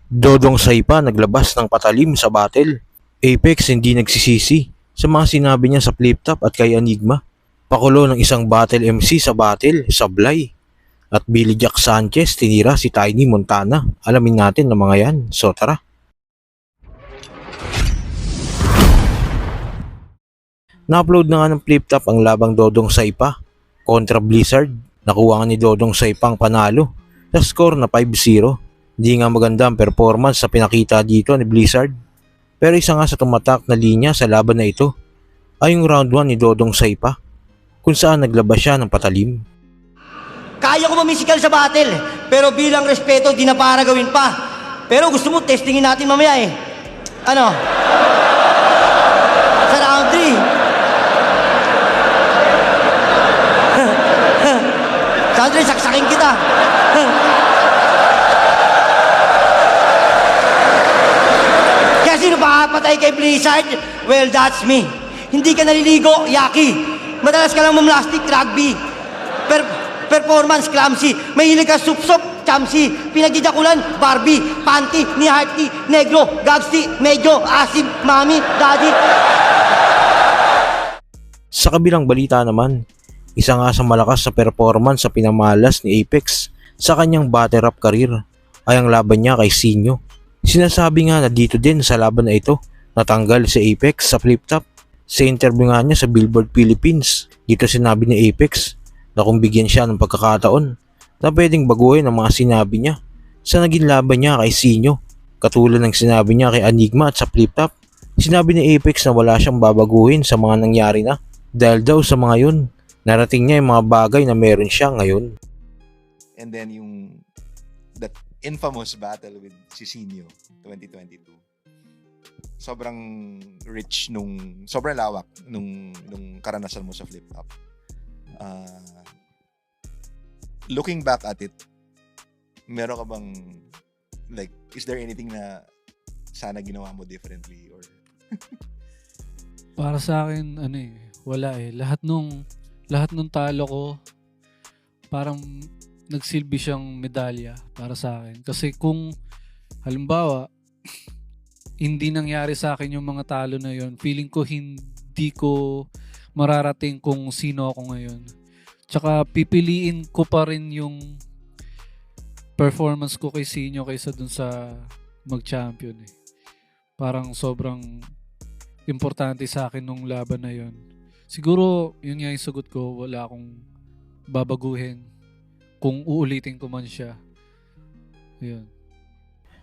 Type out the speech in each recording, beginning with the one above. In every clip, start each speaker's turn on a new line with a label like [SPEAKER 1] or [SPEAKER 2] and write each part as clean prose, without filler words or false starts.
[SPEAKER 1] Dodong Saipa naglabas ng patalim sa battle. Apex hindi nagsisisi sa mga sinabi niya sa Flip Top at kay Enigma. Pakulo ng isang battle MC sa battle, sablay. At Billy Jack Sanchez tinira si Tiny Montana. Alamin natin ng mga yan. So tara. Na-upload na nga ng Flip Top ang labang Dodong Saipa kontra Blizzard. Nakuha nga ni Dodong Saipa ang panalo sa score na 5-0. Hindi nga maganda ang performance sa pinakita dito ni Blizzard. Pero isa nga sa tumatak na linya sa laban na ito ay yung round 1 ni Dodong Saipa kung saan naglabas siya ng patalim.
[SPEAKER 2] Kaya ko mamisikal sa battle, pero bilang respeto, di na para gawin pa. Pero gusto mo, testingin natin mamaya eh. Ano? Sa round 3. Sandre, saksakin kita. Kaya sino pakapatay kay Blizzard? Well, that's me. Hindi ka naliligo, Yaki. Madalas ka lang mamlastik, rugby. Performance, clumsy. Mahilig ka sup-sup, chamsy. Pinagdidakulan, Barbie. Panty, ni Hearty, Negro, Gagsti, Medyo, Asim, Mami, Daddy.
[SPEAKER 1] Sa kabilang balita naman, isa nga sa malakas sa performance sa pinamalas ni Apex sa kanyang battle rap career ay ang laban niya kay Sinyo. Sinasabi nga na dito din sa laban na ito natanggal si Apex sa Flip Top. Sa interview nga niya sa Billboard Philippines, dito sinabi ni Apex na kung bigyan siya ng pagkakataon na pwedeng baguhin ang mga sinabi niya sa naging laban niya kay Sinyo. Katulad ng sinabi niya kay Enigma at sa Flip Top, sinabi ni Apex na wala siyang babaguhin sa mga nangyari na dahil daw sa mga yun, narating niya yung mga bagay na meron siya ngayon.
[SPEAKER 3] And then that infamous battle with Cicinio 2022. Sobrang rich sobrang lawak nung karanasan mo sa Flip Top. Looking back at it, meron ka bang is there anything na sana ginawa mo differently or
[SPEAKER 4] Para sa akin, wala eh. Lahat nung talo ko, parang nagsilbi siyang medalya para sa akin. Kasi kung, halimbawa, hindi nangyari sa akin yung mga talo na yon, feeling ko hindi ko mararating kung sino ako ngayon. Tsaka pipiliin ko pa rin yung performance ko kay Sinyo kaysa dun sa mag-champion eh. Parang sobrang importante sa akin nung laban na yon. Siguro, yun nga yung sagot ko, wala akong babaguhin kung uulitin ko man siya. Yun.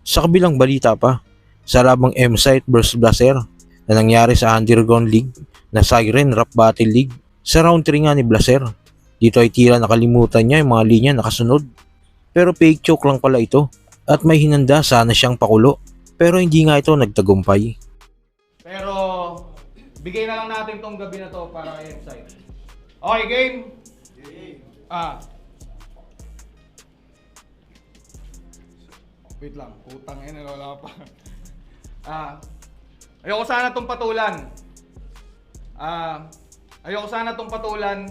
[SPEAKER 1] Sa kabilang balita pa, sa labang M-Site vs Blaser na nangyari sa Underground League na Siren Rap Battle League, sa round 3 nga ni Blaser, dito ay tila nakalimutan niya yung mga linya nakasunod. Pero fake choke lang pala ito at may hinanda sana siyang pakulo pero hindi nga ito nagtagumpay.
[SPEAKER 5] Pero bigay na lang natin tong gabi na to para kay M-Site. Okay, game? Wait lang, putang ina, wala pa. Ayoko sana tong patulan. Ayoko sana tong patulan.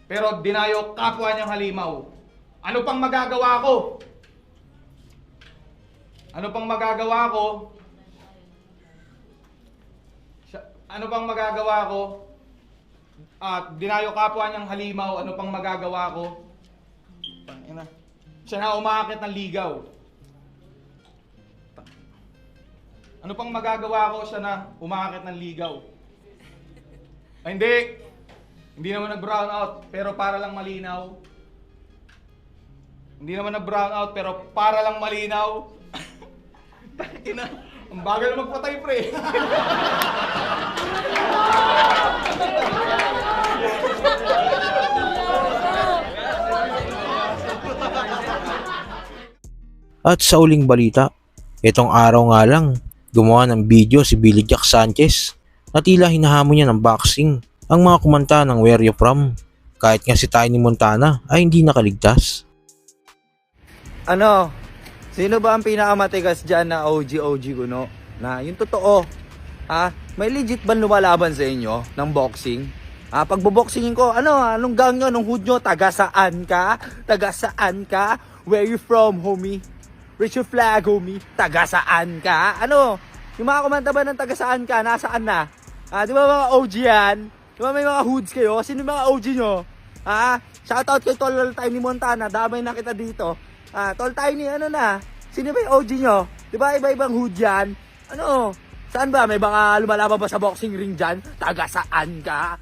[SPEAKER 5] Pero dinayo kapwa niyang halimaw. Ano pang magagawa ko? Ano pang magagawa ko? Ano pang magagawa ko? Dinayo kapwa niyang halimaw. Ano pang magagawa ko? Tangina. Siya na umaakit ng ligaw. Ano pang magagawa ko? Siya na umaakit ng ligaw. Ay, hindi. Hindi naman nag-brown out, pero para lang malinaw. Hindi naman nag-brown out, pero para lang malinaw. Tangina. Ang bagal na magpatay, pre.
[SPEAKER 1] At sa uling balita, itong araw nga lang, gumawa ng video si Billy Jack Sanchez na tila hinahamon niya ng boxing ang mga kumanta ng Where You From, kahit nga si Tiny Montana ay hindi nakaligtas.
[SPEAKER 6] Sino ba ang pinakamatigas dyan na OG kuno? Na yung totoo, may legit ba lumalaban sa inyo ng boxing? Pagboboxingin ko, anong gang nyo, anong hood nyo? Taga saan ka? Where you from, homie? Richard Flag, homie. Taga saan ka? Ano? Yung mga kumanta ba ng taga saan ka? Nasaan na? Di ba mga OG yan? Di ba may mga hoods kayo? Sino yung mga OG nyo? Shoutout kay Tol Tiny Montana. Damay na kita dito. Tol Tiny, ano na? Sino ba yung OG nyo? Di ba iba-ibang hood yan? Ano? Saan ba? May mga lumalaban ba sa boxing ring dyan? Taga saan ka?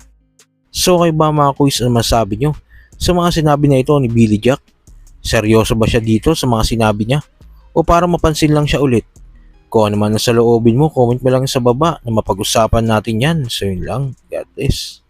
[SPEAKER 1] So kayo ba mga quiz, ano masabi nyo sa mga sinabi na ito ni Billy Jack? Seryoso ba siya dito sa mga sinabi niya? O para mapansin lang siya ulit? Kung ano man nasa loobin mo, comment mo lang sa baba na mapag-usapan natin yan. So yun lang. God bless.